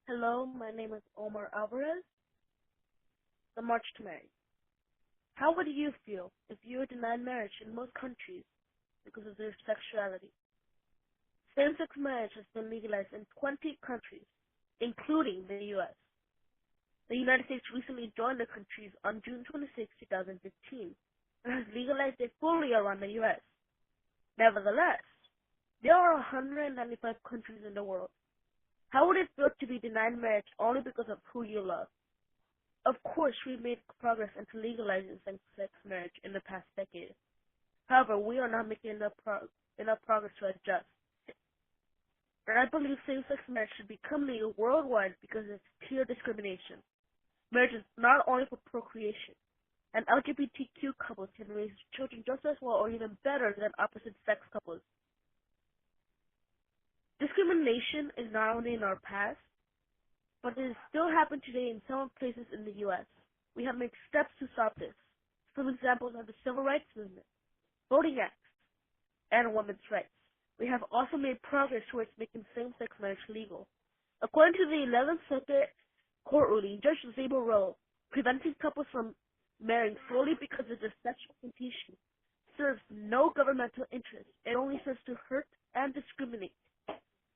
Hello, my name is Omar Alvarez. The March to Marry. How would you feel if you were denied marriage in most countries because of their sexuality? Same-sex marriage has been legalized in 20 countries, including the U.S. The United States recently joined the countries on June 26, 2015, and has legalized it fully around the U.S. Nevertheless, there are 195 countries in the world. How would it feel to be denied marriage only because of who you love? Of course, we made progress into legalizing same-sex marriage in the past decade. However, we are not making enough progress to adjust. And I believe same-sex marriage should become legal worldwide because it's pure discrimination. Marriage is not only for procreation, and LGBTQ couples can raise children just as well or even better than opposite-sex couples. Discrimination is not only in our past, but it still happens today in some places in the U.S. We have made steps to stop this. Some examples are the Civil Rights Movement, Voting Acts, and women's rights. We have also made progress towards making same-sex marriage legal. According to the 11th Circuit Court ruling, Judge Zabel wrote, preventing couples from marrying solely because of their sexual orientation serves no governmental interest. It only serves to hurt and discriminate.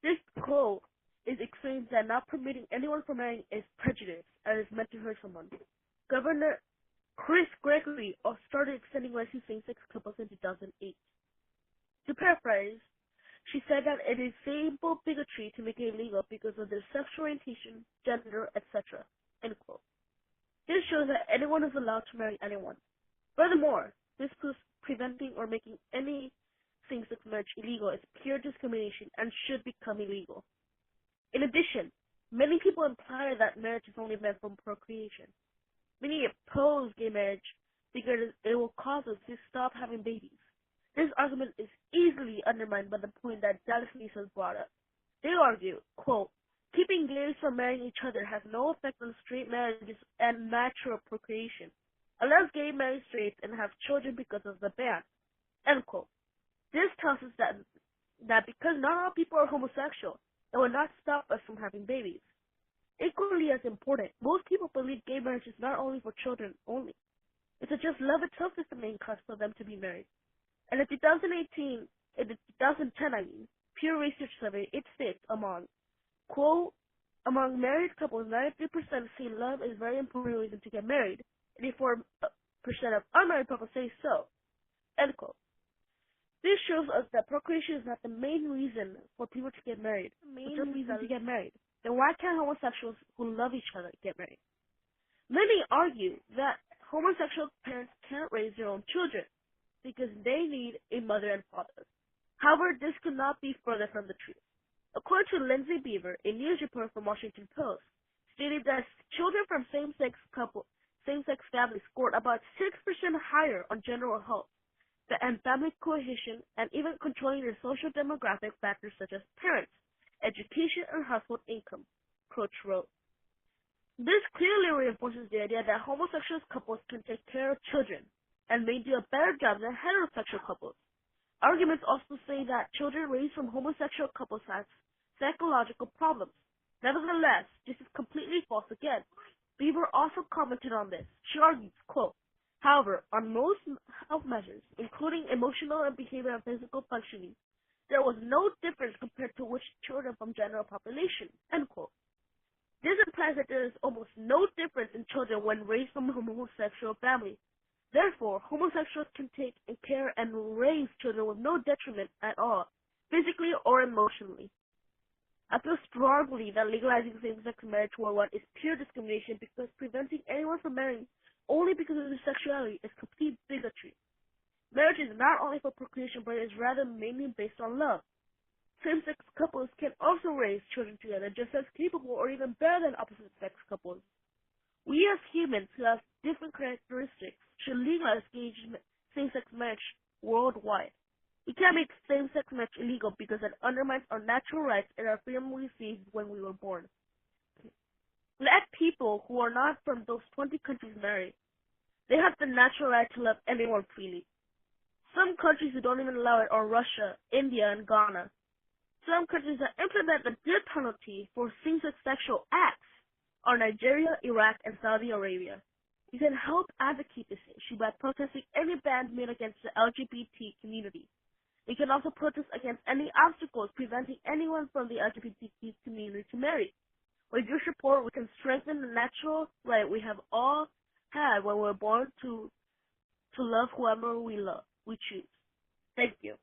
This goal explains that not permitting anyone from marrying is prejudice and is meant to hurt someone. Governor Chris Gregory started extending rights to same-sex couples in 2008. To paraphrase, she said that it is simple bigotry to make it illegal because of their sexual orientation, gender, etc. End quote. This shows that anyone is allowed to marry anyone. Furthermore, this proves preventing or making any same-sex marriage illegal is pure discrimination and should become illegal. In addition, many people imply that marriage is only meant for procreation. Many oppose gay marriage because it will cause us to stop having babies. This argument is easily undermined by the point that Dallas Lisa brought up. They argue, quote, keeping gays from marrying each other has no effect on straight marriages and natural procreation, unless gay marry straight and have children because of the ban, end quote. This tells us that because not all people are homosexual, it will not stop us from having babies. Equally as important, most people believe gay marriage is not only for children only. It's just love itself is the main cause for them to be married. And in 2010, Pew Research survey, it states quote, among married couples, 93% say love is a very important reason to get married. 84% of unmarried couples say so, end quote. This shows us that procreation is not the main reason for people to get married. Then why can't homosexuals who love each other get married? Many argue that homosexual parents can't raise their own children because they need a mother and father. However, this could not be further from the truth. According to Lindsay Beaver, a news reporter from Washington Post, stated that children from same-sex families scored about 6% higher on general health and family cohesion, and even controlling their social demographic factors such as parents, education, and household income, Croce wrote. This clearly reinforces the idea that homosexual couples can take care of children and may do a better job than heterosexual couples. Arguments also say that children raised from homosexual couples have psychological problems. Nevertheless, this is completely false again. Beaver also commented on this. She argues, quote, however, on most health measures, including emotional and behavioral and physical functioning, there was no difference compared to which children from general population, end quote. This implies that there is almost no difference in children when raised from a homosexual family. Therefore, homosexuals can take care and raise children with no detriment at all, physically or emotionally. I feel strongly that legalizing same-sex marriage worldwide is pure discrimination because preventing anyone from marrying only because of their sexuality is complete bigotry. Marriage is not only for procreation, but is rather mainly based on love. Same-sex couples can also raise children together just as capable or even better than opposite-sex couples. We as humans who have different characteristics should legalize same-sex marriage worldwide. We can't make same-sex marriage illegal because it undermines our natural rights and our freedom we received when we were born. Let people who are not from those 20 countries marry. They have the natural right to love anyone freely. Some countries who don't even allow it are Russia, India, and Ghana. some countries that implement the death penalty for same-sex sexual acts are Nigeria, Iraq, and Saudi Arabia. You can help advocate this issue by protesting any bans made against the LGBT community. You can also protest against any obstacles preventing anyone from the LGBT community to marry. With your support, we can strengthen the natural right we have all had when we were born to love whoever we choose. Thank you.